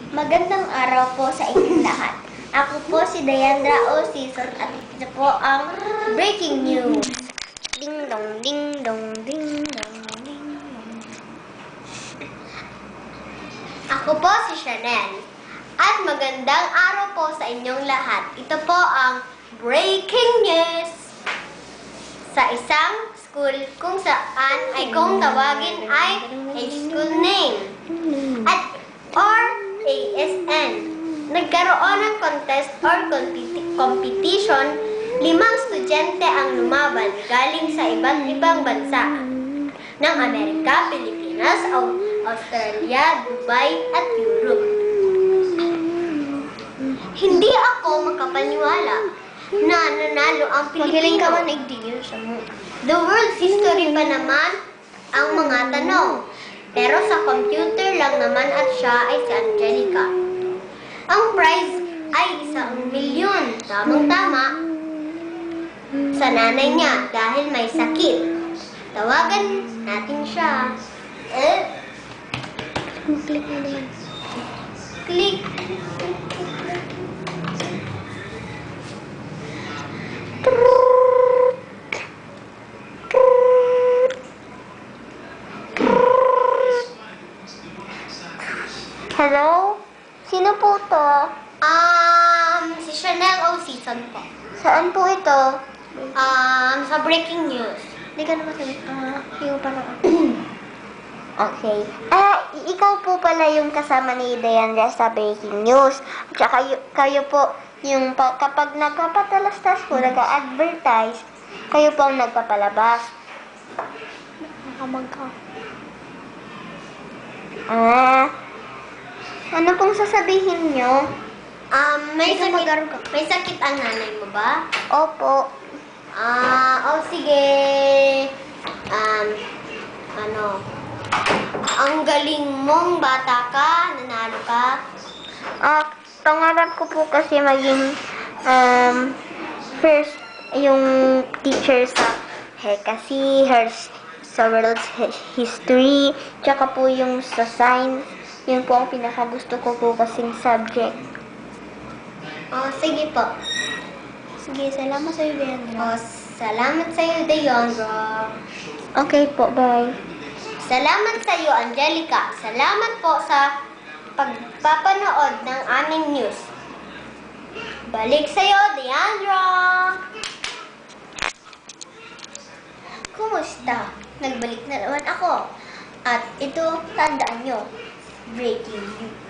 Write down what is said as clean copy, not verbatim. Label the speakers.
Speaker 1: Magandang araw po sa inyong lahat. Ako po si Diandra O. Season at ito po ang Breaking News. Ding dong, ding dong, ding dong, ding dong. Ako po si Chanel. At magandang araw po sa inyong lahat. Ito po ang Breaking News. Sa isang school kung saan ay kung tawagin ay a school name at or ASN. Nagkaroon ng contest or competition, 5 estudyante ang lumaban galing sa iba't ibang bansa ng Amerika, Pilipinas, Australia, Dubai at Europe. Hindi ako makapaniwala na nanalo ang Pilipino. The world's history pa naman ang mga tanong. Pero sa computer lang naman at siya ay si Angelica. Ang prize ay 1,000,000. Tamang-tama sa nanay niya dahil may sakit. Tawagan natin siya.
Speaker 2: Click na naman.
Speaker 1: Click.
Speaker 2: Hello? Sino po to?
Speaker 1: Si Chanel O. Season po.
Speaker 2: Saan po ito?
Speaker 1: Sa Breaking News.
Speaker 2: Hindi ka naman sabi. Yung parang... Okay. Ikaw po pala yung kasama ni Diandra sa Breaking News. At saka kayo po, yung kapag nagpapatalastas po, nag-advertise, kayo po ang nagpapalabas. Nakamag ka. Ano pong sasabihin nyo?
Speaker 1: May sakit ang nanay mo ba?
Speaker 2: Opo.
Speaker 1: Sige. Ang galing mong bata ka, nanalo ka.
Speaker 2: Pangarap ko po kasi maging first yung teacher sa HECASI, sa world history, tsaka po yung sa science. Yun po ang pinakagusto ko po kasing subject.
Speaker 1: Sige po.
Speaker 2: Sige, salamat sa'yo, Diandra.
Speaker 1: Salamat sa iyo, Diandra.
Speaker 2: Okay po, bye.
Speaker 1: Salamat sa iyo, Angelica. Salamat po sa pagpapanood ng aming news. Balik sa iyo, Diandra. Kumusta? Nagbalik na naman ako. At ito, tandaan nyo, Breaking News.